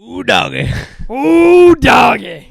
Ooh, doggy. Ooh, doggy.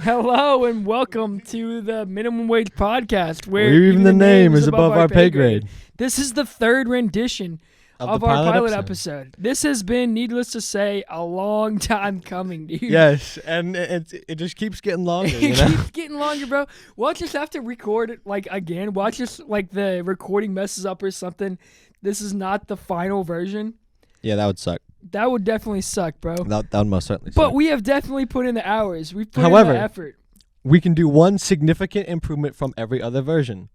Hello and welcome to the Minimum Wage Podcast, where even the name is above our pay grade. This is the third rendition of our pilot episode. This has been, needless to say, a long time coming, dude. Yes, and it just keeps getting longer. You know? It keeps getting longer, bro. We'll just have to record it again. Watch this, the recording messes up or something. This is not the final version. Yeah, that would suck. That would definitely suck, bro. That would most certainly suck. But we have definitely put in the hours. We've put in the effort. We can do one significant improvement from every other version.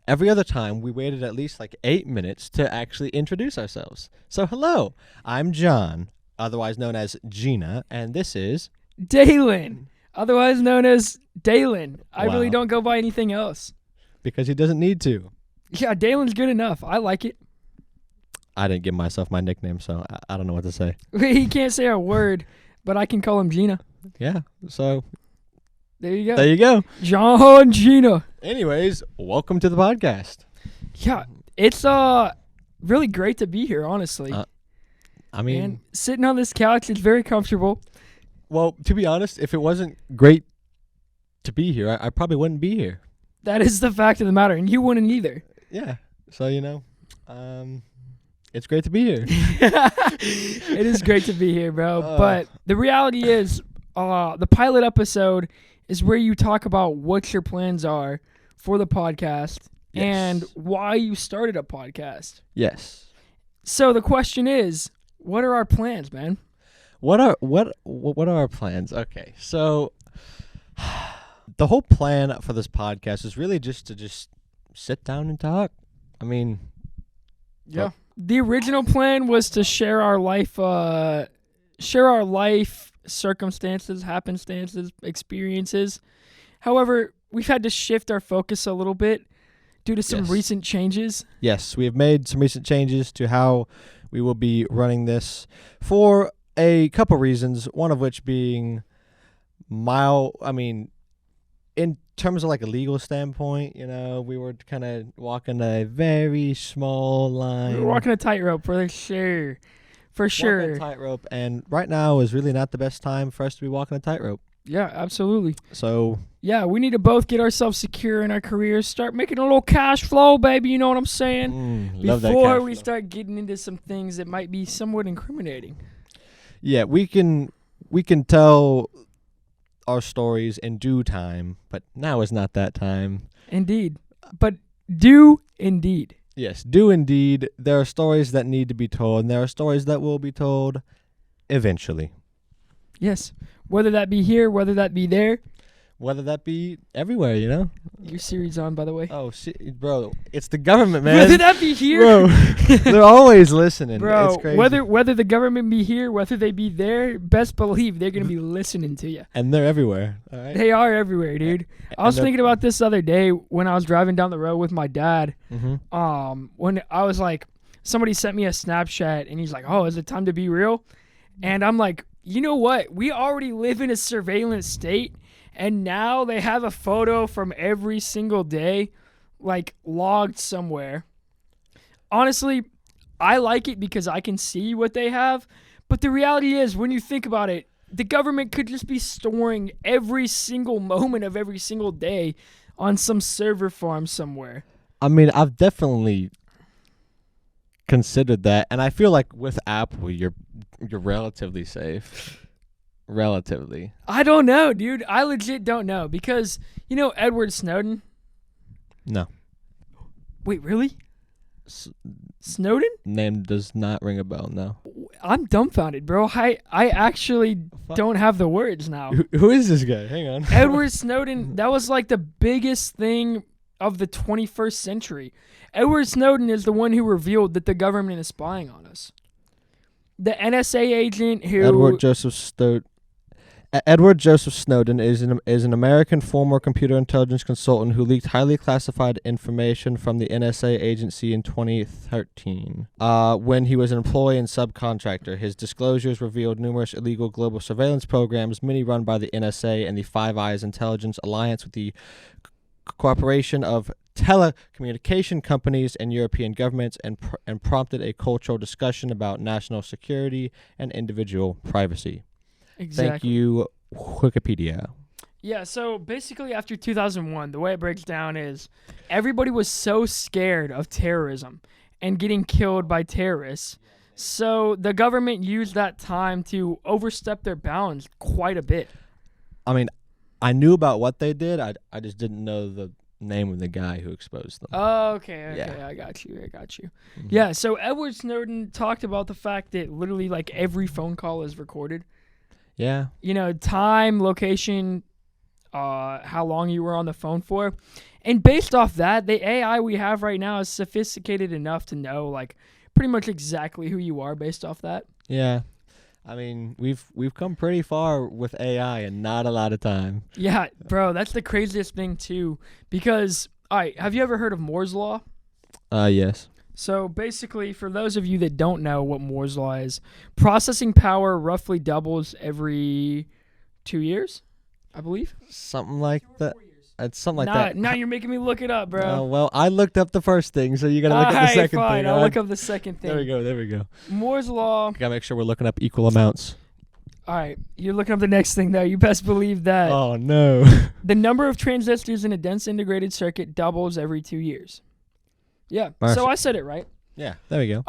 Every other time, we waited at least 8 minutes to actually introduce ourselves. So, hello, I'm John, otherwise known as Gina, and this is... Dalen, otherwise known as Dalen. I Wow. really don't go by anything else. Because he doesn't need to. Yeah, Dalen's good enough. I like it. I didn't give myself my nickname, so I don't know what to say. He can't say a word, but I can call him Gina. Yeah, so... There you go. There you go. John Gina. Anyways, welcome to the podcast. Yeah, it's really great to be here, honestly. And sitting on this couch is very comfortable. Well, to be honest, if it wasn't great to be here, I probably wouldn't be here. That is the fact of the matter, and you wouldn't either. Yeah. So, it's great to be here. It is great to be here, bro. But the reality is, the pilot episode is where you talk about what your plans are for the podcast and why you started a podcast. Yes. So the question is, what are our plans, man? What are our plans? Okay. So the whole plan for this podcast is really just to sit down and talk. I mean, yeah. The original plan was to share our life circumstances, happenstances, experiences. However, we've had to shift our focus a little bit due to some recent changes. Yes, we have made some recent changes to how we will be running this for a couple reasons, one of which being in terms of a legal standpoint, we were kind of walking a very small line. We were walking a tightrope for sure. For sure. Walking a tightrope, and right now is really not the best time for us to be walking a tightrope. Yeah, absolutely. So... yeah, we need to both get ourselves secure in our careers, start making a little cash flow, baby, you know what I'm saying? Love that cash Before we flow. start getting into some things that might be somewhat incriminating. Yeah, we can tell our stories in due time, but now is not that time. Indeed. But do indeed. Yes, do indeed. There are stories that need to be told, and there are stories that will be told eventually. Yes. Whether that be here, whether that be there. Whether that be everywhere, Your Siri's on, by the way. Oh, bro, it's the government, man. Whether that be here. Bro, they're always listening. Bro, it's crazy. whether the government be here, whether they be there, best believe they're going to be listening to you. And they're everywhere, all right? They are everywhere, dude. I was thinking about this the other day when I was driving down the road with my dad. Mm-hmm. When I was somebody sent me a Snapchat, and he's like, oh, is it time to be real? And I'm like, you know what? We already live in a surveillance state, and now they have a photo from every single day, logged somewhere. Honestly, I like it because I can see what they have. But the reality is, when you think about it, the government could just be storing every single moment of every single day on some server farm somewhere. I mean, I've definitely considered that, and I feel like with Apple, you're relatively safe. Relatively. I don't know, dude. I legit don't know because, Edward Snowden? No. Wait, really? Snowden? Name does not ring a bell, no. I'm dumbfounded, bro. I actually don't have the words now. Who is this guy? Hang on. Edward Snowden, that was the biggest thing of the 21st century. Edward Snowden is the one who revealed that the government is spying on us. The NSA agent who... Edward Joseph Snowden is an American former computer intelligence consultant who leaked highly classified information from the NSA agency in 2013. When he was an employee and subcontractor, his disclosures revealed numerous illegal global surveillance programs, many run by the NSA and the Five Eyes Intelligence Alliance with the cooperation of telecommunication companies and European governments, and prompted a cultural discussion about national security and individual privacy. Exactly. Thank you, Wikipedia. Yeah, so basically after 2001, the way it breaks down is everybody was so scared of terrorism and getting killed by terrorists. So the government used that time to overstep their bounds quite a bit. I mean, I knew about what they did. I just didn't know the name of the guy who exposed them. Oh, okay, Yeah. I got you. Mhm. Yeah, so Edward Snowden talked about the fact that literally like every phone call is recorded. Yeah. You know, time, location, how long you were on the phone for. And based off that, the AI we have right now is sophisticated enough to know like pretty much exactly who you are based off that. Yeah. I mean, we've come pretty far with AI and not a lot of time. Yeah, bro, that's the craziest thing too. Because, all right, have you ever heard of Moore's Law? Yes. So basically, for those of you that don't know what Moore's Law is, processing power roughly doubles every 2 years, I believe. Something like that. It's something like Nah, that. now you're making me look it up, bro. Well, I looked up the first thing, so you gotta look up the Alright, second fine. thing. I'll all look right? up the second thing. There we go. Moore's Law. Gotta make sure we're looking up equal amounts. All right, you're looking up the next thing, though. You best believe that Oh no. the number of transistors in a dense integrated circuit doubles every 2 years. Yeah, Mercy. so I said it right. Yeah. There we go.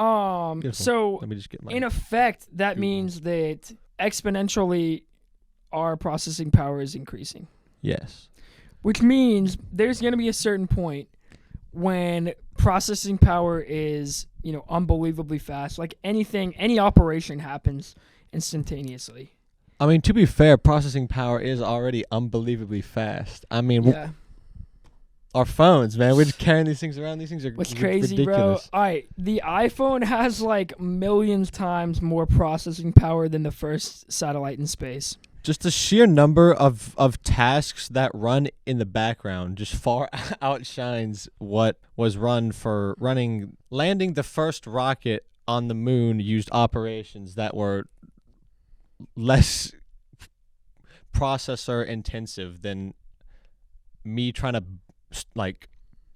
Beautiful. So Let me just get my. in effect, that Google. means that exponentially our processing power is increasing, Yes. which means there's going to be a certain point when processing power is, you know, unbelievably fast. Like any operation happens instantaneously. I mean, to be fair, processing power is already unbelievably fast. I mean, Yeah. our phones, man, we're just carrying these things around. These things are What's crazy, ridiculous. bro? All right, the iPhone has like millions times more processing power than the first satellite in space. Just the sheer number of tasks that run in the background just far outshines what was run for landing the first rocket on the moon used operations that were less processor intensive than me trying to like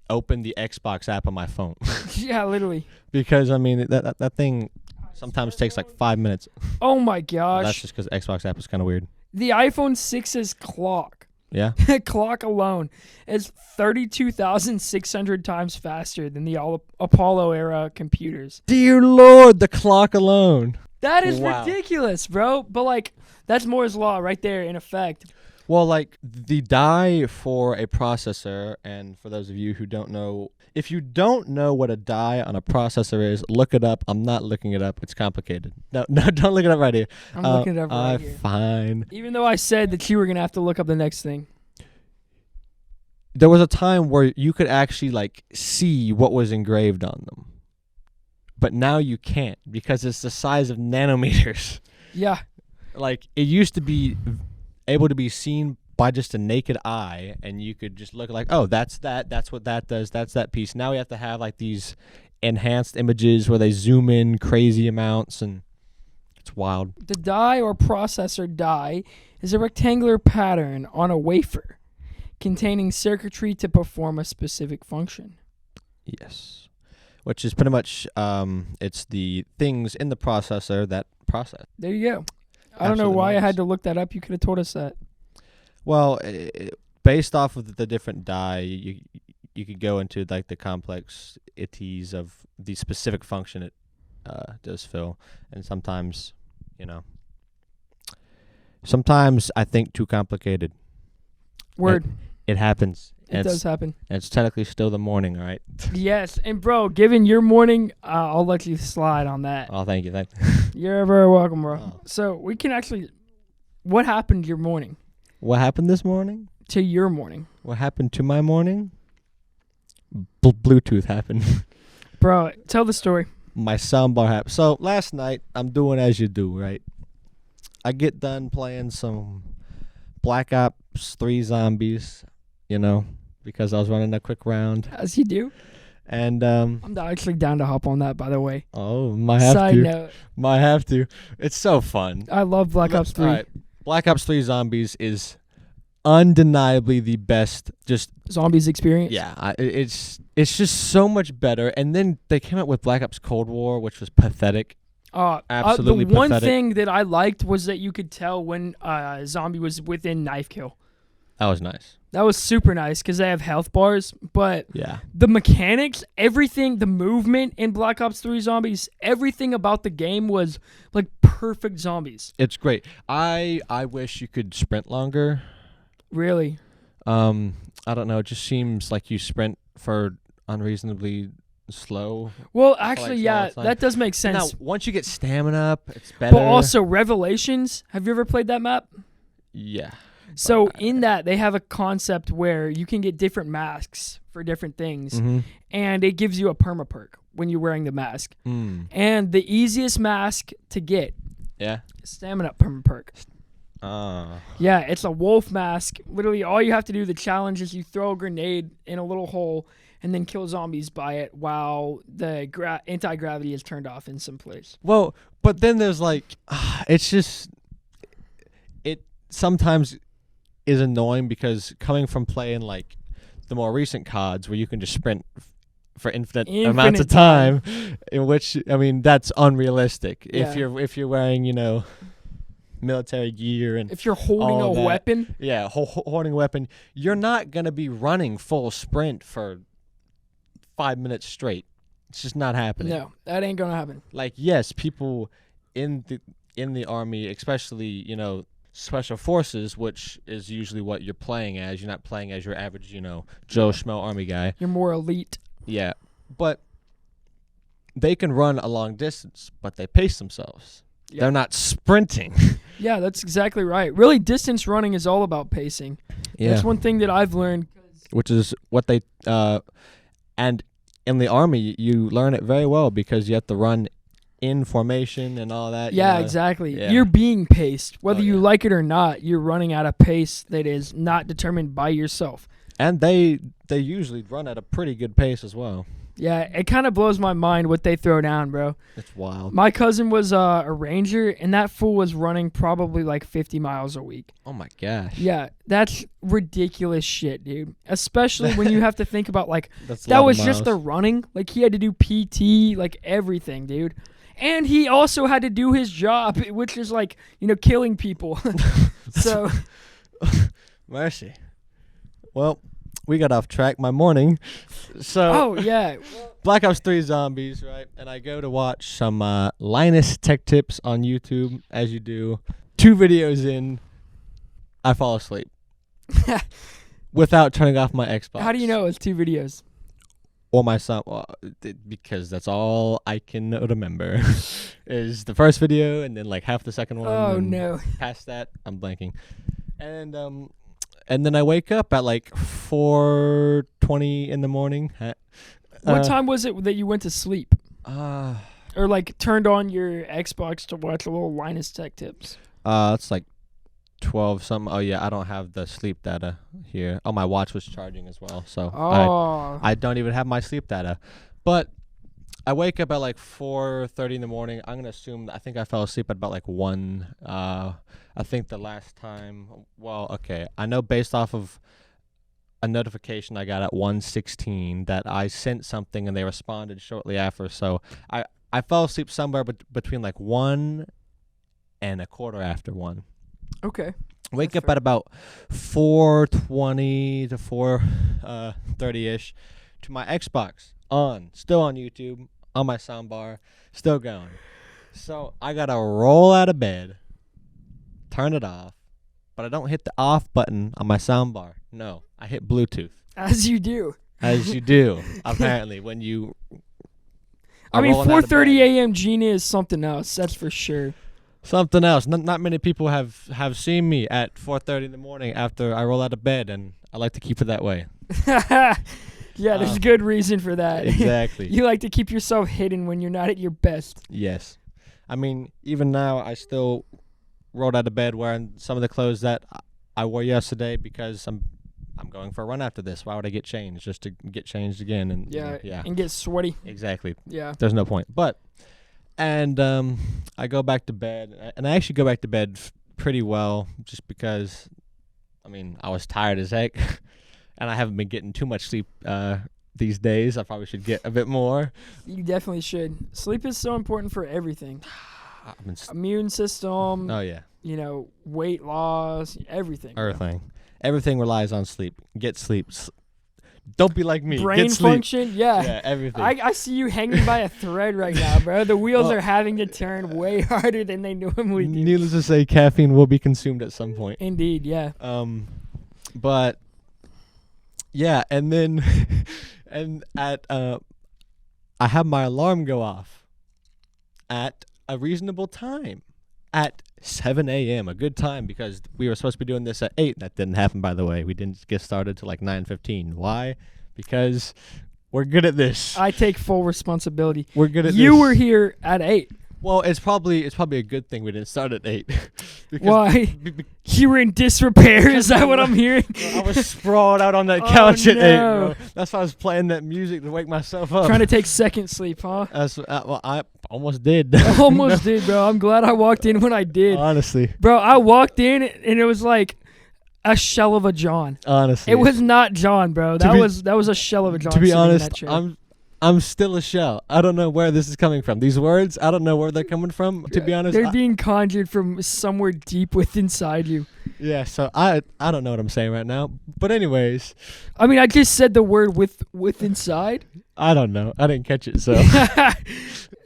open the Xbox app on my phone. Yeah, literally. Because I mean that thing sometimes takes like 5 minutes. Oh my That's gosh. just because Xbox app is kind of weird. The iPhone 6's clock. Yeah. Clock alone is 32,600 times faster than the Apollo era computers. Dear Lord, the clock alone. That is Wow. ridiculous, bro. But like, that's Moore's Law right there in effect. Well, like the die for a processor, and for those of you who don't know, if you don't know what a die on a processor is, look it up. I'm not looking it up. It's complicated. No, don't look it up right here. I'm looking it up right here. Fine. Even though I said that you were going to have to look up the next thing. There was a time where you could actually like see what was engraved on them. But now you can't because it's the size of nanometers. Yeah. Like it used to be able to be seen by just a naked eye, and you could just look like, oh, that's what that does, that's that piece. Now we have to have like these enhanced images where they zoom in crazy amounts, and it's wild. The die or processor die is a rectangular pattern on a wafer containing circuitry to perform a specific function. Yes. Which is pretty much it's the things in the processor that process. There you go. I don't know Absolutely why I nice. had to look that up. You could have told us that. Well, based off of the different die, you could go into like the complexities of the specific function it does fill, and sometimes I think too complicated. Word. It happens. It does happen. And it's technically still the morning, all right? Yes. And, bro, given your morning, I'll let you slide on that. Oh, thank you. You're very welcome, bro. Oh. So we can actually... What happened your morning What happened this morning? to your morning? What happened to my morning? Bluetooth happened. Bro, tell the story. My soundbar happened. So last night, I'm doing as you do, right? I get done playing some Black Ops 3 Zombies, because I was running a quick round. As you do. And, I'm actually down to hop on that, by the way. might have Side to. note. Might have to. It's so fun. I love Black Ops 3. All right. Black Ops 3 Zombies is undeniably the best. Just Zombies experience. yeah, it's just so much better. And then they came out with Black Ops Cold War, which was pathetic. Absolutely the one pathetic. thing that I liked was that you could tell when a zombie was within knife kill. That was nice. That was super nice because they have health bars, but Yeah. the mechanics, everything, the movement in Black Ops 3 Zombies, everything about the game was like perfect zombies. It's great. I wish you could sprint longer. Really. I don't know. It just seems like you sprint for unreasonably slow. Well, actually, so yeah, it's like- that does make sense. Now, once you get stamina up, it's better. But also, Revelations, have you ever played that map? Yeah. So in that, they have a concept where you can get different masks for different things, Mm-hmm. and it gives you a perma perk when you're wearing the mask. Mm. And the easiest mask to get, Yeah. stamina perma perk. Uh, Yeah, it's a wolf mask. Literally, all you have to do, the challenge is you throw a grenade in a little hole and then kill zombies by it while the anti-gravity is turned off in some place. well, but then there's like, it's just, it sometimes is annoying because coming from playing like the more recent CODs where you can just sprint for infinite amounts of time, in which, I mean, that's unrealistic. Yeah. If you're wearing, military gear and If you're holding all a of that. weapon, yeah, holding a weapon, you're not gonna be running full sprint for 5 minutes straight. It's just not happening. no, that ain't gonna happen. Like, yes, people in the army, especially special forces, which is usually what you're playing as. You're not playing as your average, Joe Schmo army guy. You're more elite. Yeah, but they can run a long distance, but they pace themselves. Yeah. They're not sprinting. Yeah, that's exactly right. Really, distance running is all about pacing. That's one thing that I've learned. Which is what they and in the army you learn it very well because you have to run in formation and all that. Yeah, exactly. Yeah. You're being paced. Whether Oh, you yeah. like it or not, you're running at a pace that is not determined by yourself. And they usually run at a pretty good pace as well. Yeah, it kind of blows my mind what they throw down, bro. It's wild. My cousin was a ranger, and that fool was running probably like 50 miles a week. Oh my gosh. Yeah, that's ridiculous shit, dude. Especially when you have to think about, like, That's a that lot of was just the miles. running. Like, he had to do PT, like, everything, dude. And he also had to do his job, which is, like, killing people. So, Mercy. Well, we got off track. My morning. So oh, yeah. Black Ops 3 Zombies, right? And I go to watch some Linus Tech Tips on YouTube, as you do. 2 videos in, I fall asleep. Without turning off my Xbox. How do you know it's 2 videos? Or my son, because that's all I can remember. Is the first video and then like half the second one. Oh, and no. Past that, I'm blanking. And then I wake up at like 4:20 in the morning. What time was it that you went to sleep? Or Or, like, turned on your Xbox to watch a little Linus Tech Tips? it's like 12 something. Oh yeah, I don't have the sleep data here. Oh, my watch was charging as well, so Oh. I don't even have my sleep data. But I wake up at like 4:30 in the morning. I'm gonna assume I think I fell asleep at about like 1. I think the last time. Well, okay. I know based off of a notification I got at 1:16 that I sent something and they responded shortly after. So I fell asleep somewhere between like 1 and a quarter after 1. Okay. Wake That's up at about 4:20 to 4:30ish to my Xbox still on YouTube, on my soundbar, still going. So I gotta roll out of bed, turn it off, but I don't hit the off button on my soundbar. No, I hit Bluetooth, As you do. as you do apparently when you. I are mean, rolling out of 4:30 bed. a.m. Gina is something else. That's for sure. Something else. Not many people have seen me at 4:30 in the morning after I roll out of bed, and I like to keep it that way. Yeah, there's good reason for that. Exactly. You like to keep yourself hidden when you're not at your best. Yes. I mean, even now, I still rolled out of bed wearing some of the clothes that I wore yesterday because I'm going for a run after this. Why would I get changed? Just to get changed again? And yeah. And get sweaty. Exactly. Yeah. There's no point. But, and I go back to bed, and I actually go back to bed pretty well just because, I mean, I was tired as heck, and I haven't been getting too much sleep these days. I probably should get a bit more. You definitely should. Sleep is so important for everything. Immune system. Oh yeah. Weight loss, everything. Everything relies on sleep. Get sleep. Don't be like me. Brain Get sleep. function, yeah. Yeah, everything. I see you hanging by a thread right now, bro. The wheels are having to turn way harder than they normally do. Needless to say, caffeine will be consumed at some point. Indeed, yeah. But yeah, and then I have my alarm go off at a reasonable time. At 7 a.m., a good time, because we were supposed to be doing this at 8. That didn't happen, by the way. We didn't get started till like 9:15. Why? Because we're good at this. I take full responsibility. We're good at this. You were here at 8. Well, it's probably a good thing we didn't start at 8. Why? You were in disrepair? Is that what I'm hearing? I was sprawled out on that couch at 8, no. bro. That's why I was playing that music to wake myself up. Trying to take second sleep, huh? Well, I almost did. Almost did, bro. I'm glad I walked in when I did. Honestly. Bro, I walked in and it was like a shell of a John. Honestly. It was not John, bro. That was a shell of a John. To be sitting in honest, that chair. I'm still a shell. I don't know where this is coming from. These words, I don't know where they're coming from. To be honest, they're being conjured from somewhere deep within inside you. Yeah, so I don't know what I'm saying right now. But anyways, I mean, I just said the word with inside. I don't know. I didn't catch it. So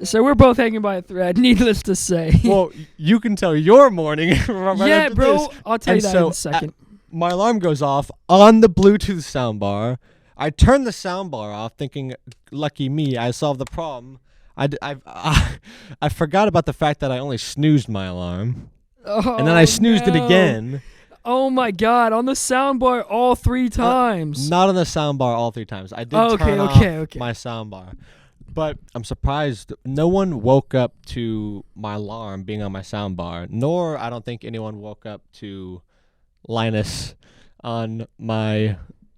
so we're both hanging by a thread. Needless to say. Well, you can tell your morning. Right yeah, after bro. This. I'll tell you that in a second. My alarm goes off on the Bluetooth soundbar. I turned the soundbar off, thinking, lucky me, I solved the problem. I forgot about the fact that I only snoozed my alarm. Oh, and then I snoozed it again. Oh, my God. On the soundbar all 3 times. Not on the soundbar all 3 times. I did turn off my soundbar. But I'm surprised no one woke up to my alarm being on my soundbar, nor I don't think anyone woke up to Linus on my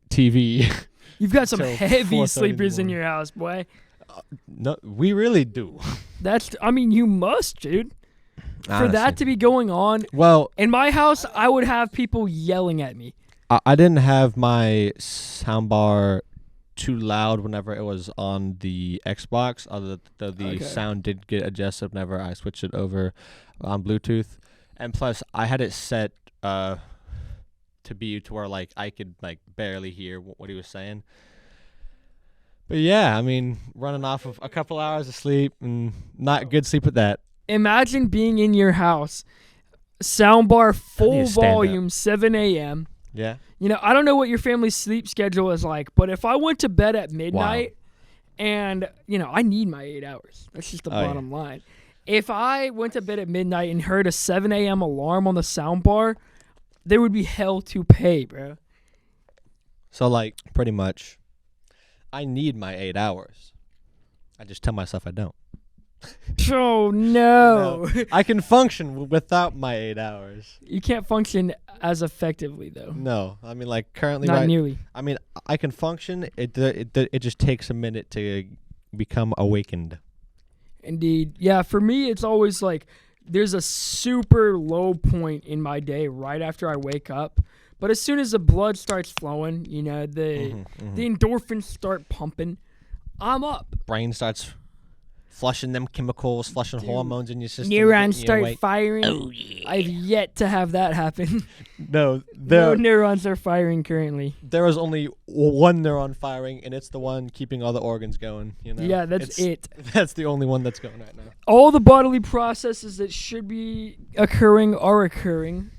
TV. You've got some heavy sleepers in your house, boy. No, we really do. You must, dude. Honestly. For that to be going on. Well, in my house, I would have people yelling at me. I didn't have my soundbar too loud whenever it was on the Xbox, although the sound did get adjusted whenever I switched it over on Bluetooth. And plus, I had it set to be to where like I could like barely hear what he was saying. But yeah, I mean, running off of a couple hours of sleep and not good sleep at that. Imagine being in your house, soundbar full volume, 7 a.m. Yeah. I don't know what your family's sleep schedule is like, but if I went to bed at midnight and, I need my 8 hours. That's just the bottom line. If I went to bed at midnight and heard a 7 a.m. alarm on the soundbar, there would be hell to pay, bro. So, like, pretty much, I need my 8 hours. I just tell myself I don't. Oh, no. I can function without my 8 hours. You can't function as effectively, though. No. I mean, like, currently... Not nearly. I mean, I can function. It just takes a minute to become awakened. Indeed. Yeah, for me, it's always like... There's a super low point in my day right after I wake up. But as soon as the blood starts flowing, the endorphins start pumping, I'm up. Brain starts flushing them chemicals, flushing hormones in your system. Neurons start firing. Oh, yeah. I've yet to have that happen. No neurons are firing currently. There is only one neuron firing, and it's the one keeping all the organs going. Yeah, that's it. That's the only one that's going right now. All the bodily processes that should be occurring are occurring.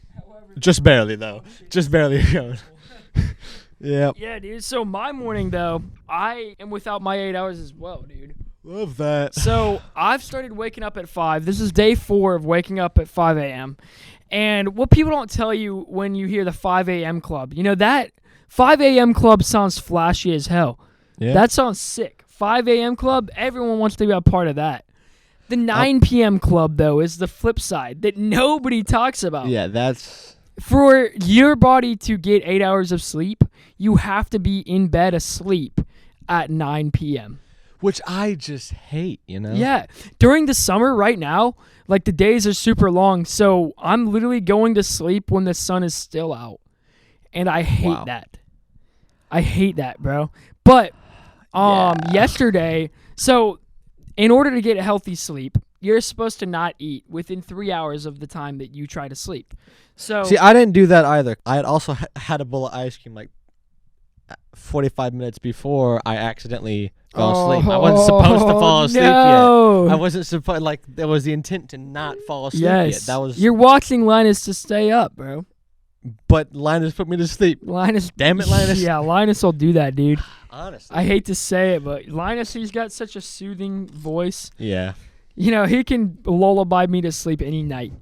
Just barely, though. Just barely going. Yeah. Yeah, dude. So my morning, though, I am without my 8 hours as well, dude. Love that. So I've started waking up at 5. This is day 4 of waking up at 5 a.m. And what people don't tell you when you hear the 5 a.m. club, that 5 a.m. club sounds flashy as hell. Yeah. That sounds sick. 5 a.m. club, everyone wants to be a part of that. The 9 p.m. club, though, is the flip side that nobody talks about. Yeah, that's... For your body to get 8 hours of sleep, you have to be in bed asleep at 9 p.m. Which I just hate, Yeah. During the summer right now, like the days are super long, so I'm literally going to sleep when the sun is still out. And I hate that. I hate that, bro. But yesterday. So, in order to get a healthy sleep, you're supposed to not eat within 3 hours of the time that you try to sleep. So, See, I didn't do that either. I had also had a bowl of ice cream like 45 minutes before I accidentally fell asleep. I wasn't supposed to fall asleep yet. I wasn't supposed, like, there was the intent to not fall asleep yet. That was. You're watching Linus to stay up, bro. But Linus put me to sleep. Linus. Damn it, Linus. Yeah, Linus will do that, dude. Honestly. I hate to say it, but Linus, he's got such a soothing voice. Yeah. You know, he can lullaby me to sleep any night.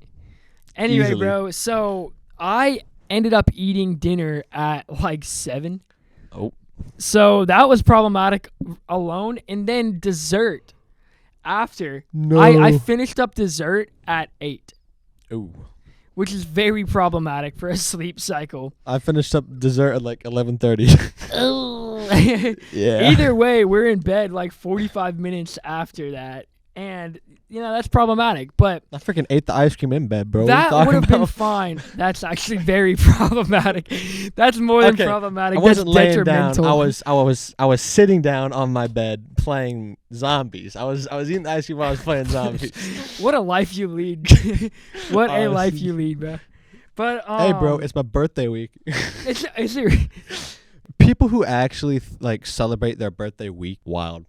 Anyway, Easily. bro, so I ended up eating dinner at like 7. Oh. So that was problematic alone. And then dessert after. No. I finished up dessert at 8. Ooh. Which is very problematic for a sleep cycle. I finished up dessert at like 11:30. Oh. Yeah. Either way, we're in bed like 45 minutes after that. And, you know, that's problematic. But I freaking ate the ice cream in bed, bro. that would have been fine. That's actually very problematic. That's more than problematic. I wasn't That's laying down. detrimental. I was sitting down on my bed playing zombies. I was eating the ice cream while I was playing zombies. What a life you lead. What a life you lead, bro. But hey, bro, it's my birthday week. It's People who actually like celebrate their birthday week, wild.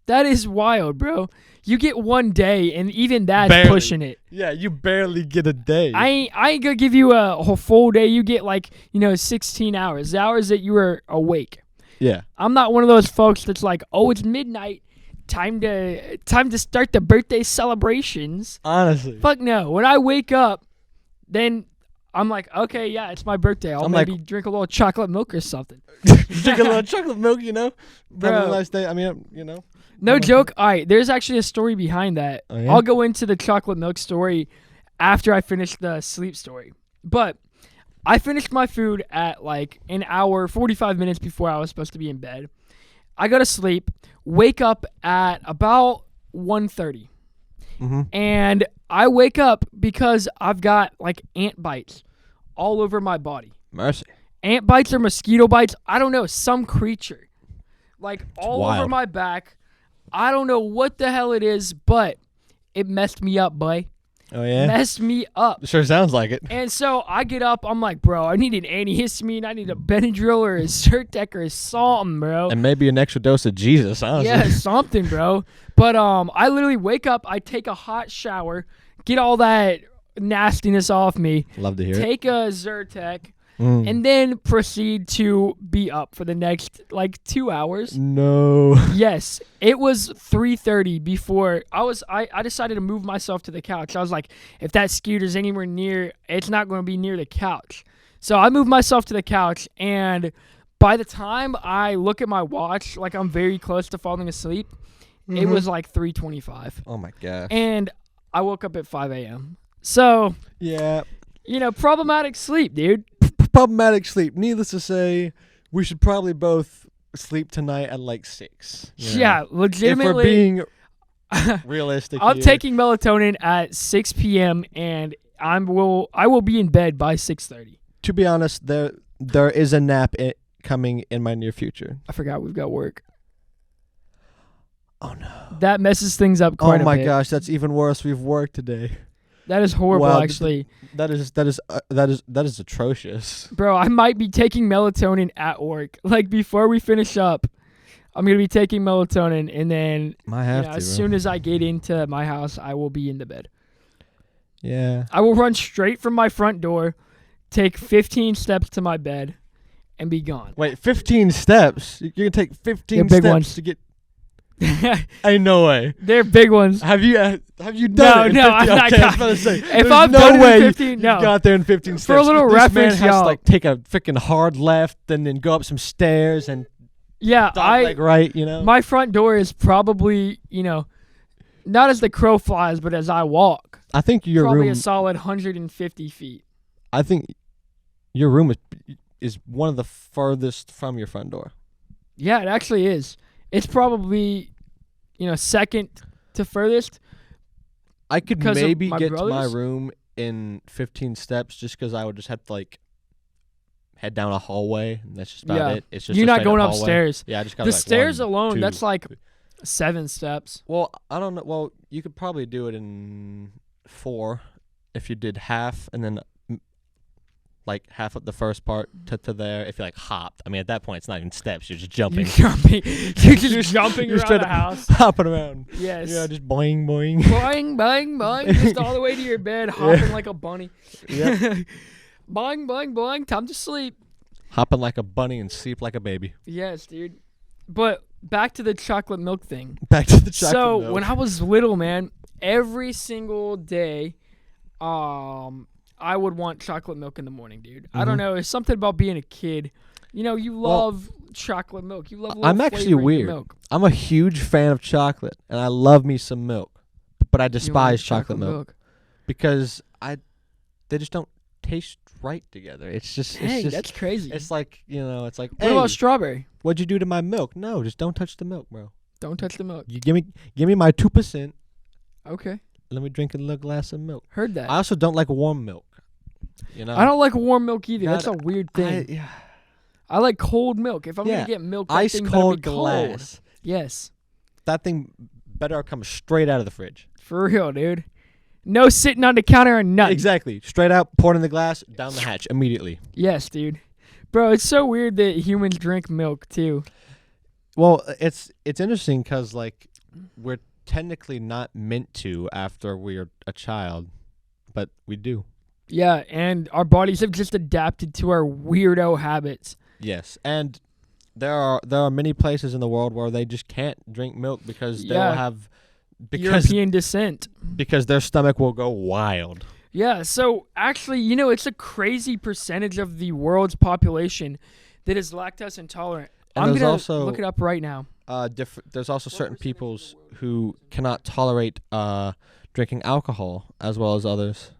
that is wild, bro. You get one day, and even that's Barely. pushing it. Yeah, you barely get a day. I ain't gonna give you a whole full day. You get like 16 hours, the hours that you were awake. Yeah. I'm not one of those folks that's like, oh, it's midnight, time to start the birthday celebrations. Honestly. Fuck no. When I wake up, then I'm like, okay, yeah, it's my birthday. I'll maybe drink a little chocolate milk or something. Drink a little chocolate milk, Have a nice day. I mean, No joke. All right, there's actually a story behind that. Oh, yeah? I'll go into the chocolate milk story after I finish the sleep story. But I finished my food at like an hour, 45 minutes before I was supposed to be in bed. I go to sleep, wake up at about 1:30. Mm-hmm. And I wake up because I've got like ant bites all over my body. Mercy. Ant bites or mosquito bites, I don't know, some creature. Like all wild. over my back. I don't know what the hell it is, but it messed me up, boy. Oh, yeah? Messed me up. Sure sounds like it. And so I get up, I'm like, bro, I need an antihistamine, I need a Benadryl or a Zyrtec or something, bro. And maybe an extra dose of Jesus, honestly. Yeah, something, bro. But I literally wake up, I take a hot shower, get all that nastiness off me. Love to hear it. Take a Zyrtec. And then proceed to be up for the next, 2 hours. No. Yes. It was 3:30 before I decided to move myself to the couch. I was like, if that scooter's anywhere near, it's not going to be near the couch. So I moved myself to the couch, and by the time I look at my watch, like I'm very close to falling asleep, it was like 3:25. Oh, my gosh. And I woke up at 5 a.m. So, Yeah. Problematic sleep, dude. Problematic sleep. Needless to say, we should probably both sleep tonight at like 6. Yeah, legitimately. If we're being realistic I'm here. taking melatonin at 6 p.m. and I will be in bed by 6:30. To be honest, there is a nap coming in my near future. I forgot we've got work. Oh no. That messes things up quite a bit. Oh my gosh, that's even worse. We've worked today. That is horrible, Wow, actually. That is atrocious. Bro, I might be taking melatonin at work. Like before we finish up, I'm gonna be taking melatonin, and then Might have to. as soon as I get into my house, I will be in the bed. Yeah. I will run straight from my front door, take 15 steps to my bed, and be gone. Wait, 15 steps? You're gonna take 15 They're big steps ones. to get? Ain't no way. They're big ones. Have you done No, it? In no, 15? I'm not Okay, I was got- about to say, If there's I've no done it in way 15, you no. got there in 15 steps. For a little this reference, man has y'all. to like take a freaking hard left and then go up some stairs and Yeah, like right, my front door is probably, not as the crow flies, but as I walk. I think your Probably room. a solid 150 feet. I think your room is one of the furthest from your front door. Yeah, it actually is. It's probably, second to furthest. I could 'Cause of maybe my get to my brothers? room in 15 steps just because I would just have to like head down a hallway, and that's just about it. It's just You're a not straight going up hallway. upstairs. Yeah, I just got The like stairs 1, alone, 2. that's like 7 steps. Well, I don't know. Well, you could probably do it in 4 if you did half, and then like half of the first part to there. If you like hopped, I mean, at that point, it's not even steps. You're just jumping. You're just jumping You're around the house. hopping around. Yes. Yeah, just boing, boing. Boing, boing, boing. Just all the way to your bed, hopping like a bunny. Yep. Boing, boing, boing. Time to sleep. Hopping like a bunny and sleep like a baby. Yes, dude. But back to the chocolate milk thing. Back to the chocolate milk. When I was little, man, every single day, I would want chocolate milk in the morning, dude. I don't know. It's something about being a kid. You know, you love chocolate milk. You love. I'm actually flavor in your weird. Milk. I'm a huge fan of chocolate, and I love me some milk, but I You despise like chocolate milk because they just don't taste right together. It's just That's crazy. it's like, it's like, What hey, about strawberry? what'd you do to my milk? No, just don't touch the milk, bro. Don't touch the milk. You give me my 2%. Okay. Let me drink a little glass of milk. Heard that. I also don't like warm milk. I don't like warm milk either. That's a Not- weird thing. Yeah. I like cold milk. If I'm Yeah. gonna get milk, that Ice thing better cold be cold. glass. Yes. That thing better come straight out of the fridge. For real, dude. No sitting on the counter or nothing. Exactly. Straight out, poured in the glass, down the hatch immediately. Yes, dude. Bro, it's so weird that humans drink milk too. Well, it's interesting because like we're technically not meant to after we're a child, but we do. Yeah, and our bodies have just adapted to our weirdo habits. Yes, and there are many places in the world where they just can't drink milk because they'll have European descent. because their stomach will go wild. Yeah, so actually, it's a crazy percentage of the world's population that is lactose intolerant. And I'm there's gonna also look it up right now. There's also certain peoples who cannot tolerate drinking alcohol as well as others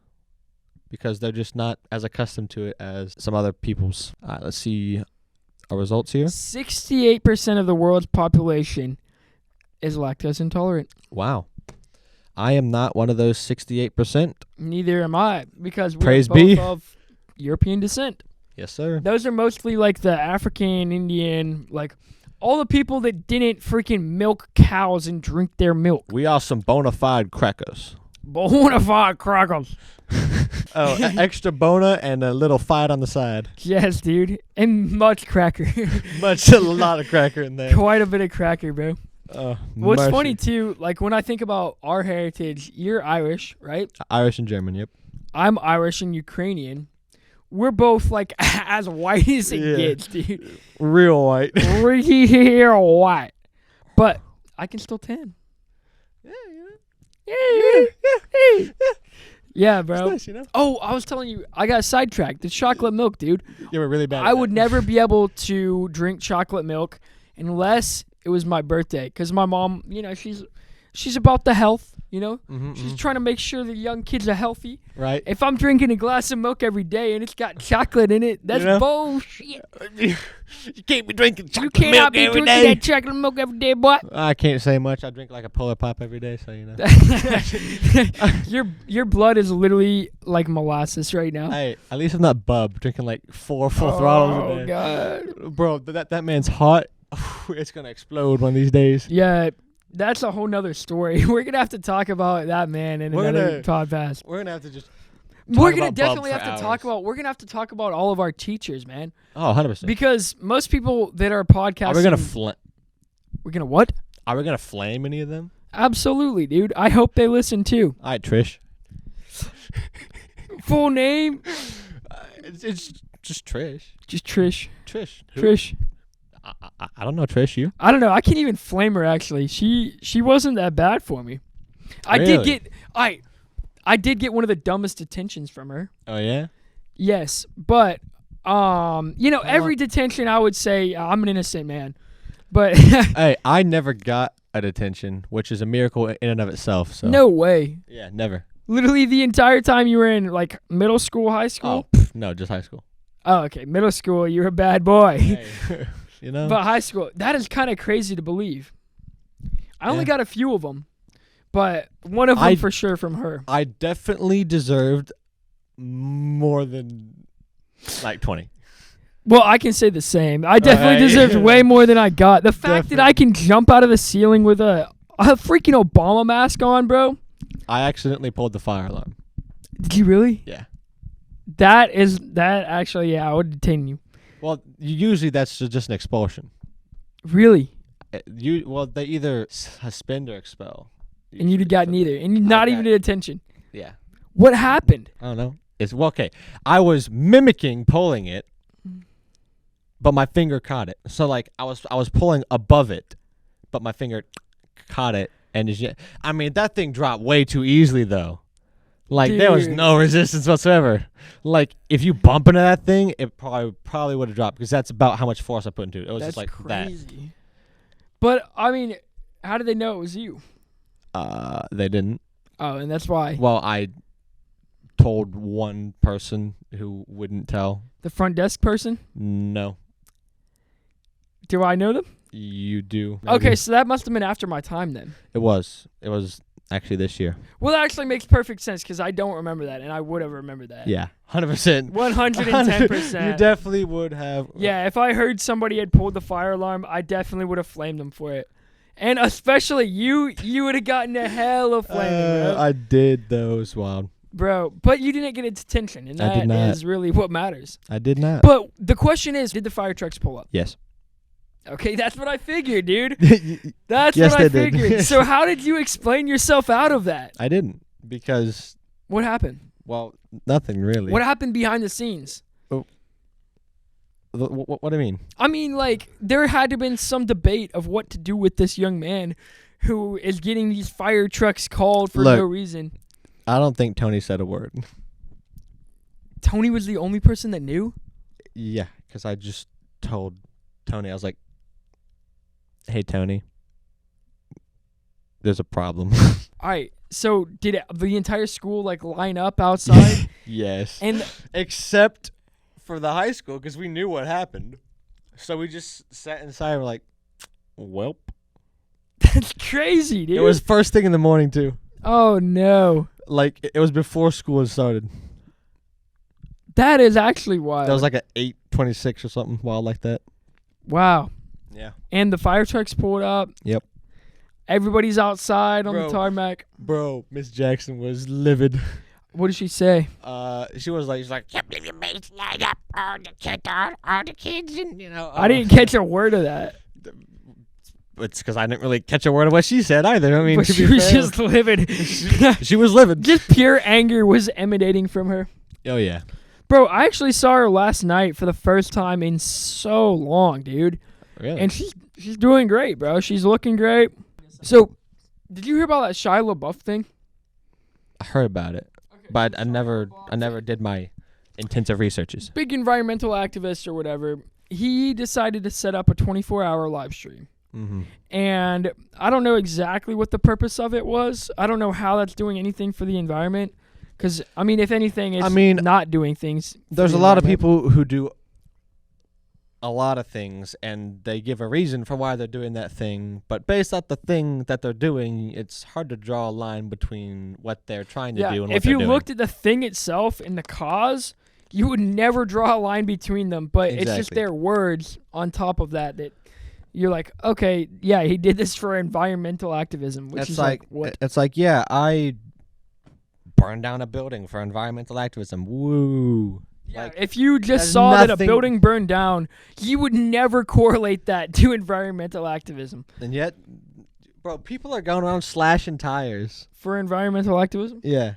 because they're just not as accustomed to it as some other peoples. Let's see our results here. 68% of the world's population is lactose intolerant. Wow. I am not one of those 68%. Neither am I, because we're Praise both be. of European descent. Yes, sir. Those are mostly like the African, Indian, like all the people that didn't freaking milk cows and drink their milk. We are some bona fide crackers. Bona fide crackers. Oh, extra bona and a little fight on the side. Yes, dude. And much cracker. A lot of cracker in there. Quite a bit of cracker, bro. Oh, What's mercy. funny, too, like when I think about our heritage, you're Irish, right? Irish and German, yep. I'm Irish and Ukrainian. We're both like as white as it gets, dude. Real white. Real white. But I can still tan. Yeah, bro. It's nice, Oh, I was telling you, I got sidetracked. The chocolate milk, dude. You were really bad. I would never be able to drink chocolate milk unless it was my birthday. Because my mom, she's about the health, She's trying to make sure the young kids are healthy. Right. If I'm drinking a glass of milk every day and it's got chocolate in it, that's bullshit. You can't be drinking You chocolate cannot milk be every drinking day. that chocolate milk every day, boy. I can't say much. I drink like a Polar Pop every day, so Your blood is literally like molasses right now. Hey, at least I'm not Bub drinking like 4 full throttles a Oh day. God. Bro, that man's hot. It's gonna explode one of these days. Yeah, that's a whole nother story. We're gonna have to talk about that man in another podcast. We're gonna have to just. We're gonna about Bub definitely for have to hours. talk about all of our teachers, man. Oh, 100%. Because most people that are podcasting, Are we gonna we're gonna what? Are we gonna flame any of them? Absolutely, dude. I hope they listen too. All right, Trish. Full name? It's just Trish. Just Trish. Trish. Who? Trish. I don't know Trish. You? I don't know. I can't even flame her. Actually, she wasn't that bad for me. I did get one of the dumbest detentions from her. Oh yeah. Yes, but every detention I would say I'm an innocent man, but Hey, I never got a detention, which is a miracle in and of itself. So no way. Yeah, never. Literally the entire time you were in like middle school, high school. Oh no, just high school. Oh, okay, middle school. You're a bad boy. Hey, But high school, that is kind of crazy to believe. I only got a few of them, but one of them for sure from her. I definitely deserved more than like 20. Well, I can say the same. I definitely Right. deserved way more than I got. The fact that I can jump out of the ceiling with a freaking Obama mask on, bro. I accidentally pulled the fire alarm. Did you really? Yeah. That actually, yeah, I would detain you. Well, usually that's just an expulsion. Really? They either suspend or expel. And you'd have got neither. And you're not even in detention. Yeah. What happened? I don't know. Okay. I was mimicking pulling it, but my finger caught it. So like I was pulling above it, but my finger caught it, and I mean that thing dropped way too easily though. Like there was no resistance whatsoever. Like if you bump into that thing, it probably would have dropped because that's about how much force I put into it. It was just like crazy. that. But I mean, how did they know it was you? They didn't. Oh, and that's why. Well, I told one person who wouldn't tell. The front desk person? No. Do I know them? You do. Maybe. Okay, so that must have been after my time then. It was actually this year. Well, that actually makes perfect sense because I don't remember that, and I would have remembered that. Yeah, 100%. 110%. You definitely would have. Yeah, if I heard somebody had pulled the fire alarm, I definitely would have flamed them for it. And especially you would have gotten a hell of flaming, bro. I did, though. It was wild. Bro, but you didn't get a detention, and that is really what matters. I did not. But the question is, did the fire trucks pull up? Yes. Okay, that's what I figured, dude. That's what I figured. So how did you explain yourself out of that? I didn't, because... What happened? Well, nothing really. What happened behind the scenes? What do you mean? I mean, like, there had to have been some debate of what to do with this young man who is getting these fire trucks called for no reason. I don't think Tony said a word. Tony was the only person that knew? Yeah, because I just told Tony, I was like, hey, Tony, there's a problem. All right, so did the entire school, like, line up outside? Yes. And except for the high school, because we knew what happened. So we just sat inside and were like, welp. That's crazy, dude. It was first thing in the morning, too. Oh, no. Like, it was before school had started. That is actually wild. That was like at 8:26 or something wild like that. Wow. Yeah. And the fire trucks pulled up. Yep. Everybody's outside on the tarmac. Bro, Miss Jackson was livid. What did she say? She's like, can't believe your mates lined up all the kids, and I didn't catch a word of that. It's because I didn't really catch a word of what she said either. I mean, but she was just livid. She was livid. Just pure anger was emanating from her. Oh yeah. Bro, I actually saw her last night for the first time in so long, dude. Really? And she's doing great, bro. She's looking great. So, did you hear about that Shia LaBeouf thing? I heard about it, but I never did my intensive researches. Big environmental activist or whatever. He decided to set up a 24-hour live stream. Mm-hmm. And I don't know exactly what the purpose of it was. I don't know how that's doing anything for the environment. Because, I mean, if anything, it's not doing things. There's a lot of people who do a lot of things, and they give a reason for why they're doing that thing. But based on the thing that they're doing, it's hard to draw a line between what they're trying to do and what they're doing. If you looked at the thing itself and the cause, you would never draw a line between them. But it's just their words on top of that you're like, okay, yeah, he did this for environmental activism. Which is like what? It's like, yeah, I burned down a building for environmental activism. Woo. Yeah, like, if you just saw that a building burned down, you would never correlate that to environmental activism. And yet, bro, people are going around slashing tires. For environmental activism? Yeah.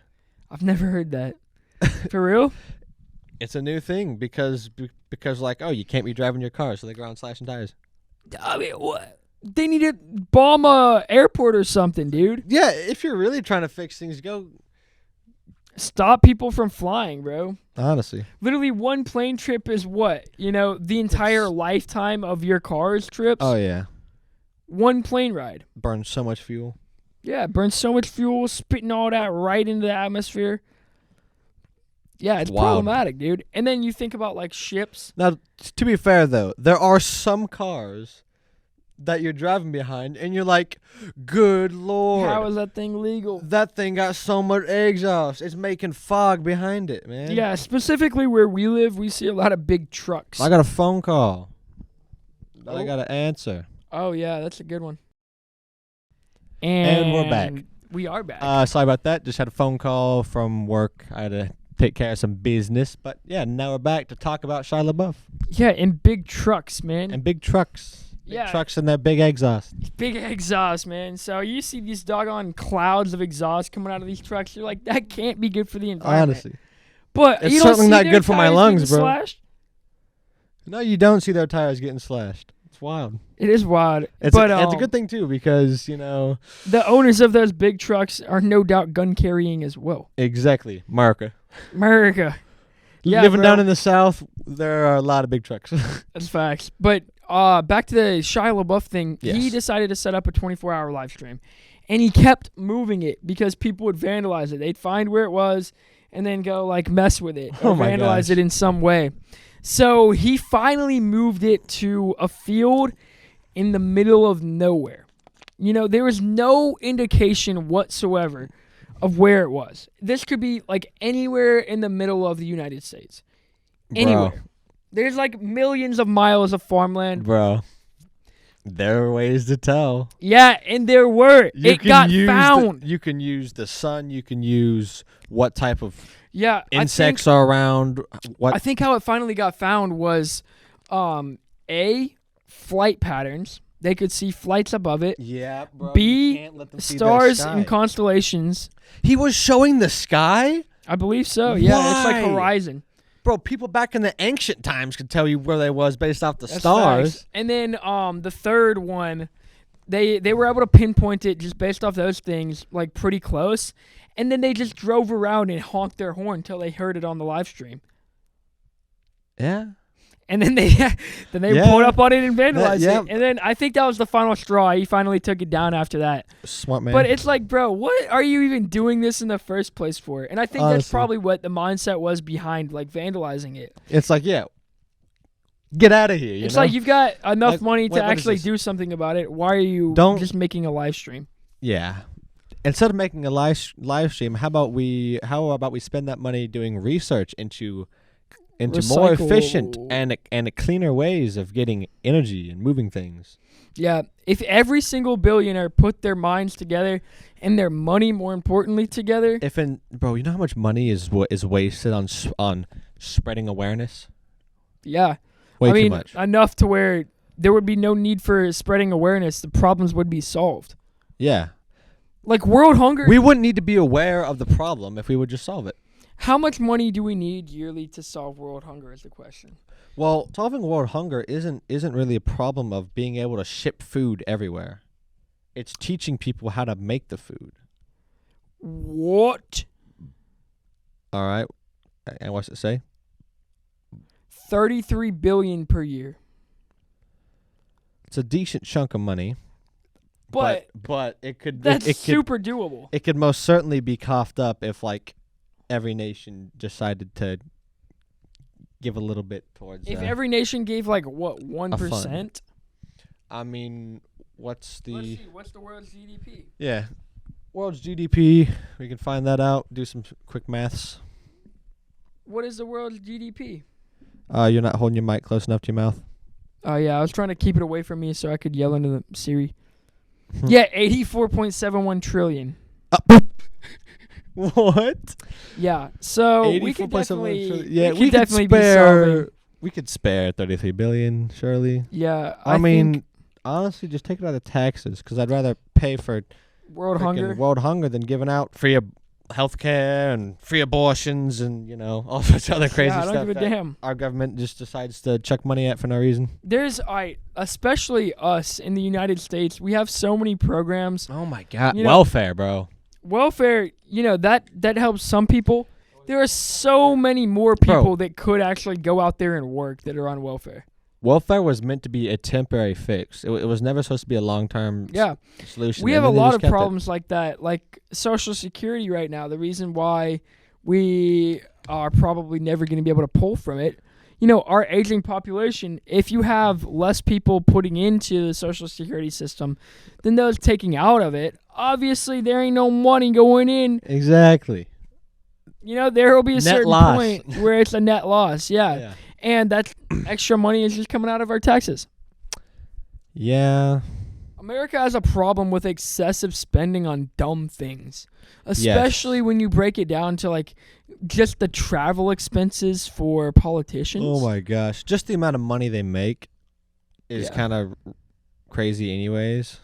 I've never heard that. For real? It's a new thing because like, oh, you can't be driving your car, so they go around slashing tires. I mean, what? They need to bomb a airport or something, dude. Yeah, if you're really trying to fix things, go stop people from flying, bro. Honestly. Literally one plane trip is what? The entire lifetime of your car's trips? Oh, yeah. One plane ride. Burns so much fuel. Yeah, it burns so much fuel, spitting all that right into the atmosphere. Yeah, it's problematic, dude. And then you think about, like, ships. Now, to be fair, though, there are some cars that you're driving behind, and you're like, good Lord. How is that thing legal? That thing got so much exhaust. It's making fog behind it, man. Yeah, specifically where we live, we see a lot of big trucks. I got a phone call that I Oh. got to answer. Oh, yeah, that's a good one. And we're back. We are back. Sorry about that. Just had a phone call from work. I had to take care of some business. But, yeah, now we're back to talk about Shia LaBeouf. Yeah, and big trucks, man. And big trucks. Yeah. Big trucks and their big exhaust. Big exhaust, man. So you see these doggone clouds of exhaust coming out of these trucks. You're like, that can't be good for the environment. Honestly. But It's you don't certainly see not their good for my tires lungs, getting bro. slashed? No, you don't see their tires getting slashed. It's wild. It is wild. It's but a good thing, too, because, you know. the owners of those big trucks are no doubt gun carrying as well. Exactly. America. Yeah, Living bro. down in the South, there are a lot of big trucks. That's facts. But back to the Shia LaBeouf thing. He Yes. decided to set up a 24-hour live stream. And he kept moving it because people would vandalize it. They'd find where it was and then go, like, mess with it or Oh my vandalize gosh. it in some way. So he finally moved it to a field in the middle of nowhere. You know, there was no indication whatsoever of where it was. This could be, like, anywhere in the middle of the United States. Anywhere. There's, like, millions of miles of farmland. Bro. There are ways to tell. Yeah, and there were. It got found. You can use the sun. You can use what type of Yeah, insects are around. I think how it finally got found was, flight patterns. They could see flights above it. Yeah, bro. B, you can't let them see stars the sky. and constellations. He was showing the sky? I believe so. Yeah, it's like Why? horizon. Bro, people back in the ancient times could tell you where they was based off the That's stars. facts. And then the third one, they were able to pinpoint it just based off those things, like pretty close. And then they just drove around and honked their horn until they heard it on the live stream. Yeah. And then they Yeah. pulled up on it and vandalized yeah. it. And then I think that was the final straw. He finally took it down after that. Smart man. But it's like, bro, what are you even doing this in the first place for? And I think that's Honestly. probably what the mindset was behind, like, vandalizing it. It's like, yeah, get out of here. It's know? like you've got enough Like, money to what is actually this? do something about it. Why are you Don't- just making a live stream? Yeah. Instead of making a live stream, how about we spend that money doing research into more efficient Recycle. and cleaner ways of getting energy and moving things. Yeah, if every single billionaire put their minds together and their money, more importantly, together. Bro, you know how much money is wasted on spreading awareness? Yeah, Way I too mean, much. enough to where there would be no need for spreading awareness. The problems would be solved. Yeah. Like world hunger. We wouldn't need to be aware of the problem if we would just solve it. How much money do we need yearly to solve world hunger is the question. Well, solving world hunger isn't really a problem of being able to ship food everywhere. It's teaching people how to make the food. What? All right. And what's it say? 33 billion per year. It's a decent chunk of money. But it could that's it super doable. It could most certainly be coughed up if like every nation decided to give a little bit towards. If every nation gave like what 1%? fund. I mean, what's the Let's see. What's the world's GDP? yeah world's GDP? We can find that out. Do some quick maths. What is the world's GDP? You're not holding your mic close enough to your mouth. Oh yeah, I was trying to keep it away from me so I could yell into the Siri. Yeah, 84.71 trillion. What? Yeah, so we could 84.71 definitely, trillion. Yeah, we could definitely be solving. We could spare 33 billion, surely. Yeah, I mean, think honestly, just take it out of taxes, because I'd rather pay for world frickin' hunger. world hunger than giving out free healthcare and free abortions and all sorts of other crazy Yeah, I don't stuff give a that damn. our government just decides to chuck money at for no reason. There's especially us in the United States. We have so many programs. Oh my God, You know- welfare, bro. Welfare, that helps some people. There are so many more Bro. people that could actually go out there and work that are on welfare. Welfare was meant to be a temporary fix. It was never supposed to be a long-term Yeah. solution. We and have a then they lot just of kept it. problems like that, like Social Security right now. The reason why we are probably never going to be able to pull from it, our aging population, if you have less people putting into the social security system than those taking out of it, obviously there ain't no money going in. Exactly. There will be a Net certain loss. point where it's a net loss. Yeah. And that extra money is just coming out of our taxes. Yeah. America has a problem with excessive spending on dumb things, especially when you break it down to like just the travel expenses for politicians. Oh my gosh. Just the amount of money they make is kind of crazy anyways.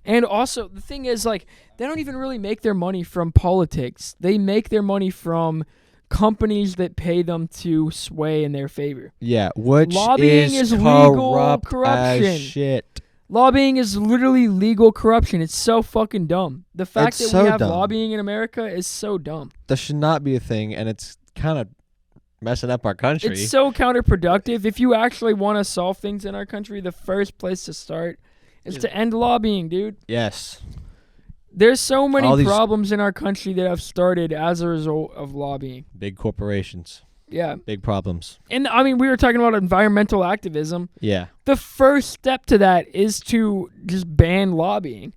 And also, the thing is, like, they don't even really make their money from politics. They make their money from companies that pay them to sway in their favor. Yeah, which lobbying is legal corruption. As shit. Lobbying is literally legal corruption. It's so fucking dumb. The fact It's that we so have dumb. lobbying in America is so dumb. That should not be a thing, and it's kind of messing up our country. It's so counterproductive. If you actually want to solve things in our country, the first place to start is to end lobbying, dude. Yes. There's so many problems in our country that have started as a result of lobbying. Big corporations. Yeah. Big problems. And, I mean, we were talking about environmental activism. Yeah. The first step to that is to just ban lobbying.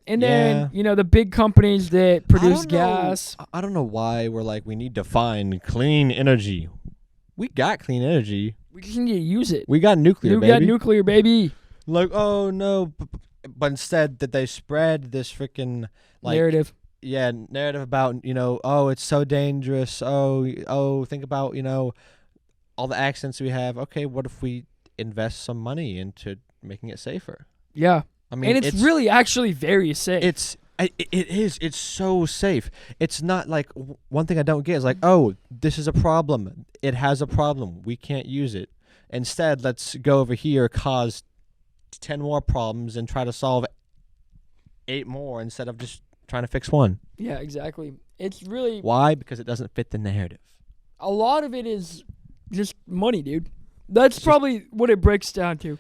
And then, the big companies that produce gas. I don't know why we're like, we need to find clean energy. We got clean energy. We just need to use it. We got nuclear, baby. We got nuclear, baby. Like, oh, no. But instead that they spread this freaking narrative. Yeah, narrative about, oh, it's so dangerous. Oh, think about, all the accidents we have. Okay, what if we invest some money into making it safer? Yeah. I mean, and it's really actually very safe. It is. It's so safe. It's not like one thing I don't get is like, oh, this is a problem. It has a problem. We can't use it. Instead, let's go over here, cause 10 more problems and try to solve 8 more instead of just trying to fix one. Yeah, exactly. It's really... Why? Because it doesn't fit the narrative. A lot of it is just money, dude. That's probably what it breaks down to.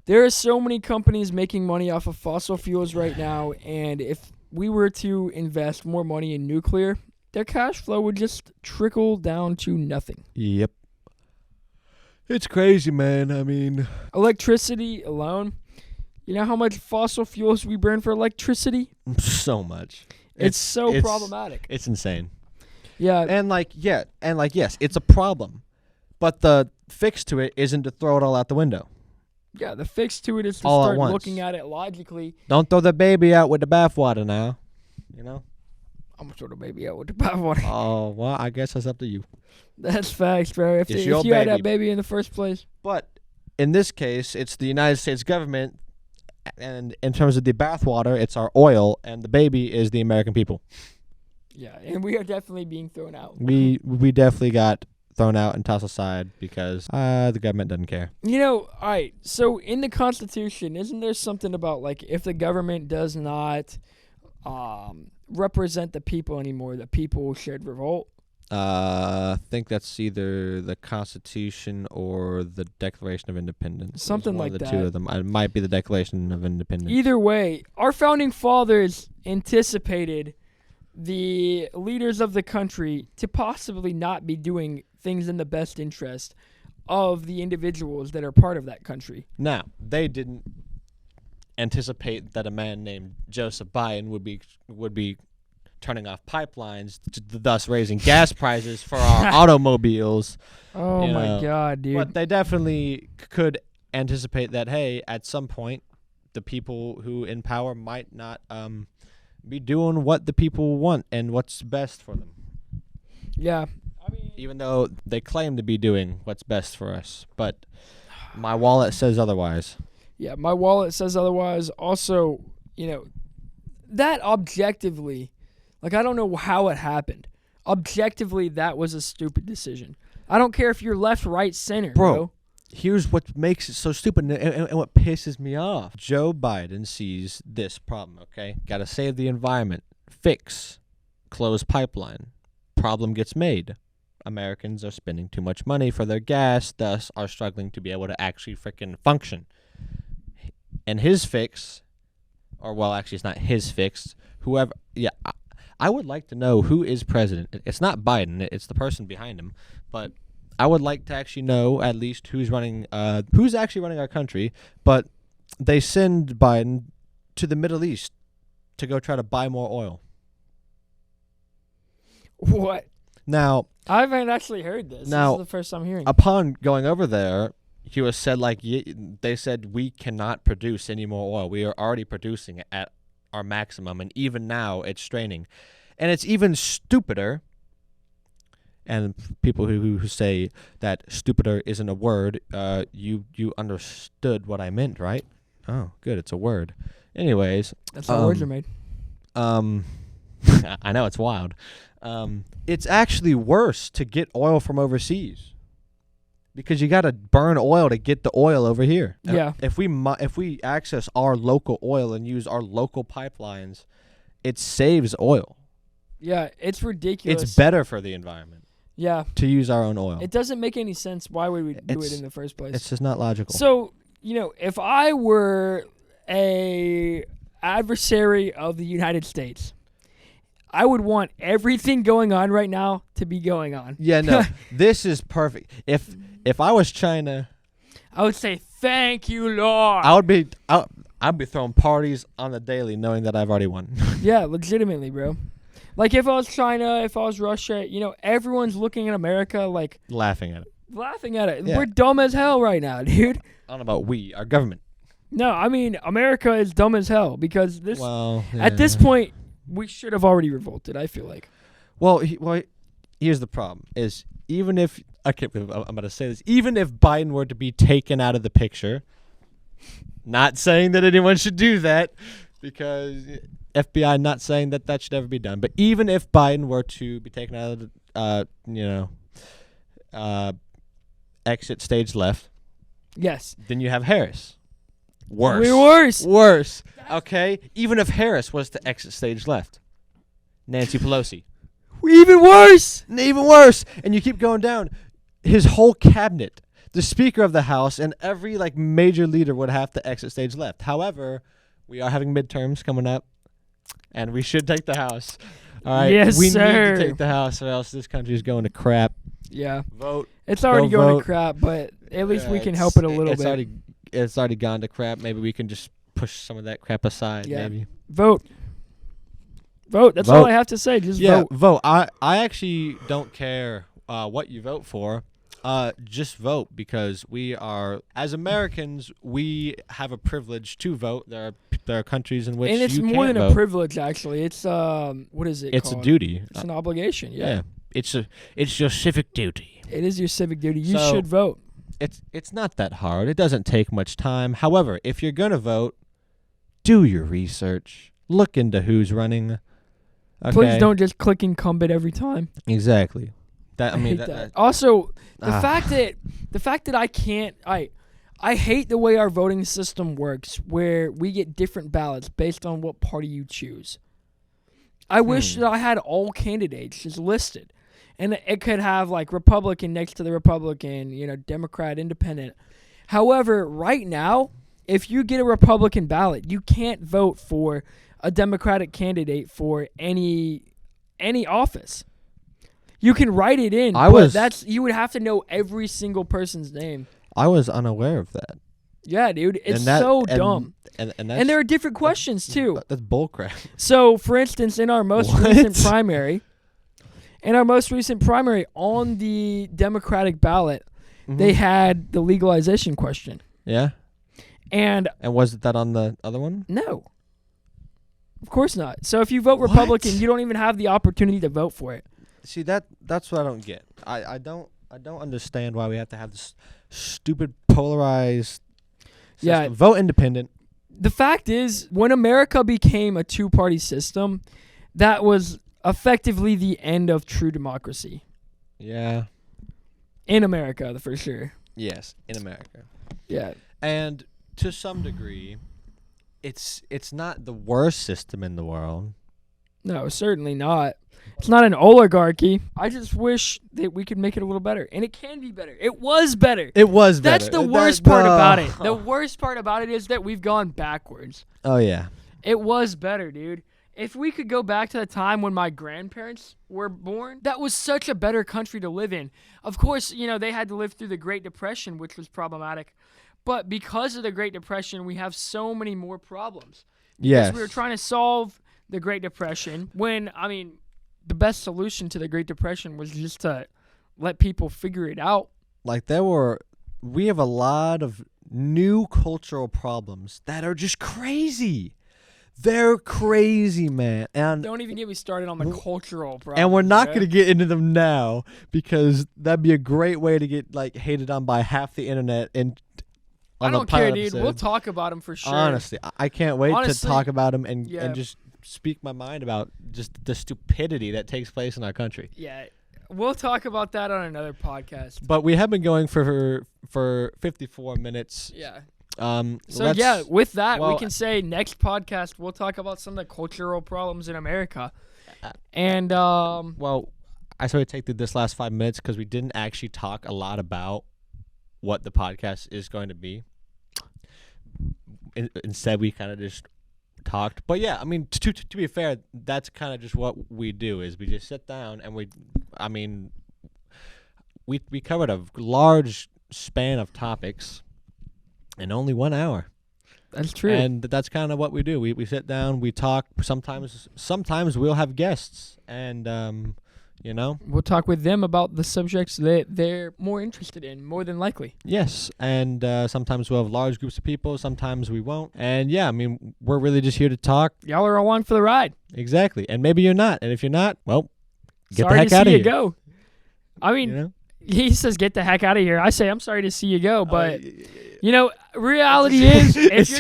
There are so many companies making money off of fossil fuels right now, and if we were to invest more money in nuclear, their cash flow would just trickle down to nothing. Yep. It's crazy, man. I mean... Electricity alone... You know how much fossil fuels we burn for electricity? So much. It's so problematic. It's insane. Yeah. And yes, it's a problem. But the fix to it isn't to throw it all out the window. Yeah, the fix to it is to all start at once. looking at it logically. Don't throw the baby out with the bathwater now. I'm going to throw the baby out with the bathwater. Oh, well, I guess that's up to you. That's facts, bro. If you had that baby in the first place. But in this case, it's the United States government. And in terms of the bathwater, it's our oil, and the baby is the American people. Yeah, and we are definitely being thrown out. We definitely got thrown out and tossed aside because the government doesn't care. All right, so in the Constitution, isn't there something about, like, if the government does not represent the people anymore, the people should revolt? I think that's either the Constitution or the Declaration of Independence. Something like that. The two of them. It might be the Declaration of Independence. Either way, our founding fathers anticipated the leaders of the country to possibly not be doing things in the best interest of the individuals that are part of that country. Now, they didn't anticipate that a man named Joseph Biden would be turning off pipelines, thus raising gas prices for our automobiles. Oh, my God, dude. But they definitely could anticipate that, hey, at some point, the people who in power might not be doing what the people want and what's best for them. Yeah. Even though they claim to be doing what's best for us. But my wallet says otherwise. Yeah, my wallet says otherwise. Also, that objectively... Like, I don't know how it happened. Objectively, that was a stupid decision. I don't care if you're left, right, center, bro. Here's what makes it so stupid and what pisses me off. Joe Biden sees this problem, okay? Got to save the environment. Fix. Close pipeline. Problem gets made. Americans are spending too much money for their gas, thus are struggling to be able to actually freaking function. And his fix, actually it's not his fix, whoever, I would like to know who is president. It's not Biden. It's the person behind him. But I would like to actually know at least who's actually running our country. But they send Biden to the Middle East to go try to buy more oil. What? Now, I haven't actually heard this. This is the first time hearing. Upon going over there, he was said they said we cannot produce any more oil. We are already producing it at our maximum, and even now it's straining. And it's even stupider. And people who say that stupider isn't a word, you understood what I meant, right? Oh, good, it's a word. Anyways, that's how words are made. I know, it's wild. It's actually worse to get oil from overseas because you got to burn oil to get the oil over here. Yeah. If we access our local oil and use our local pipelines, it saves oil. Yeah, it's ridiculous. It's better for the environment. Yeah. To use our own oil. It doesn't make any sense. Why would we do it in the first place? It's just not logical. So, if I were a adversary of the United States, I would want everything going on right now to be going on. Yeah, no. This is perfect. If I was China, I would say, "Thank you, Lord." I'd be throwing parties on the daily knowing that I've already won. Yeah, legitimately, bro. Like, if I was China, if I was Russia, everyone's looking at America like... Laughing at it. Yeah. We're dumb as hell right now, dude. I don't know about our government. No, I mean, America is dumb as hell because this... Well, yeah. At this point, we should have already revolted, I feel like. Well, here's the problem, is even if... I'm going to say this. Even if Biden were to be taken out of the picture, not saying that anyone should do that, because... FBI not saying that should ever be done, but even if Biden were to be taken out of the, exit stage left, yes, then you have Harris. Worse. Okay, even if Harris was to exit stage left, Nancy Pelosi. Even worse. And you keep going down. His whole cabinet, the Speaker of the House, and every major leader would have to exit stage left. However, we are having midterms coming up. And we should take the House. All right. Yes, we sir. need to take the House, or else this country is going to crap. Yeah. Vote. It's already going to crap, but at least we can help it a little bit. It's already gone to crap. Maybe we can just push some of that crap aside. Yeah. Maybe. Vote. That's all I have to say. Just vote. I actually don't care what you vote for. Just vote, because we are, as Americans, we have a privilege to vote. There are countries in which you can't vote. And it's more than a privilege, actually. It's what is it It's called? a duty. It's an obligation. Yeah. It's your civic duty. It is your civic duty. You should vote. It's not that hard. It doesn't take much time. However, if you're gonna vote, do your research. Look into who's running. Okay? Please don't just click incumbent every time. Exactly. I hate that. Also, the fact that I can't, I hate the way our voting system works, where we get different ballots based on what party you choose. I wish that I had all candidates just listed, and it could have Republican next to the Republican, Democrat, Independent. However, right now, if you get a Republican ballot, you can't vote for a Democratic candidate for any office. You can write it in, you would have to know every single person's name. I was unaware of that. Yeah, dude, it's so dumb. And there are different questions too. That's bullcrap. So, for instance, in our most recent primary, on the Democratic ballot, they had the legalization question. Yeah. And was that on the other one? No. Of course not. So if you vote Republican, you don't even have the opportunity to vote for it. See, that's what I don't get. I don't understand why we have to have this stupid polarized system. Yeah. Vote independent. The fact is, when America became a two-party system, that was effectively the end of true democracy. Yeah. In America, for sure. Yes, in America. Yeah. And to some degree, it's not the worst system in the world. No, certainly not. It's not an oligarchy. I just wish that we could make it a little better. And it can be better. It was better. That's the worst part about it. The worst part about it is that we've gone backwards. Oh, yeah. It was better, dude. if we could go back to the time when my grandparents were born, that was such a better country to live in. Of course, they had to live through the Great Depression, which was problematic. But because of the Great Depression, we have so many more problems. Yes. Because we were trying to solve the Great Depression when, the best solution to the Great Depression was just to let people figure it out. Like we have a lot of new cultural problems that are just crazy. They're crazy, man. And don't even get me started on the cultural problems. And we're not going to get into them now because that'd be a great way to get hated on by half the internet. And I don't care, dude. We'll talk about them for sure. Honestly, I can't wait to talk about them and just speak my mind about just the stupidity that takes place in our country. Yeah. We'll talk about that on another podcast. But we have been going for 54 minutes. Yeah. So with that, we can say next podcast we'll talk about some of the cultural problems in America. And I sort of take through this last 5 minutes because we didn't actually talk a lot about what the podcast is going to be. Instead, we kind of just talked. But yeah, to be fair, that's kind of just what we do. Is we just sit down and we covered a large span of topics in only 1 hour. That's true. And that's kind of what we do. We sit down, we talk. Sometimes we'll have guests, and we'll talk with them about the subjects that they're more interested in, more than likely. Yes, and sometimes we'll have large groups of people. Sometimes we won't. And yeah, we're really just here to talk. Y'all are along for the ride. Exactly. And maybe you're not. And if you're not, well, get sorry the heck out of here. Sorry to see you go. He says get the heck out of here. I say I'm sorry to see you go, but reality is if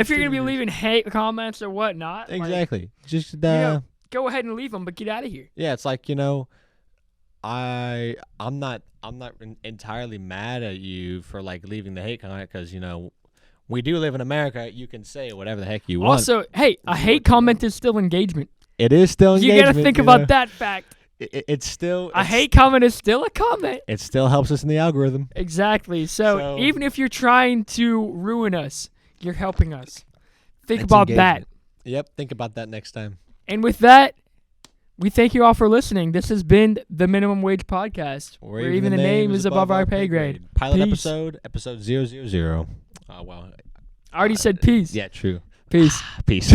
you're gonna be leaving hate comments or whatnot, exactly. Just go ahead and leave them, but get out of here. Yeah, it's like I'm not entirely mad at you for leaving the hate comment because we do live in America. You can say whatever the heck you want. Also, hey, a hate comment is still engagement. It is still engagement. You gotta think about that fact. It's still a hate comment is still a comment. It still helps us in the algorithm. Exactly. So even if you're trying to ruin us, you're helping us. Think about that. Yep. Think about that next time. And with that, we thank you all for listening. This has been the Minimum Wage Podcast, where even the name is above our pay grade. Pilot episode 000. Oh, wow. I already said peace. Yeah, true. Peace. Peace.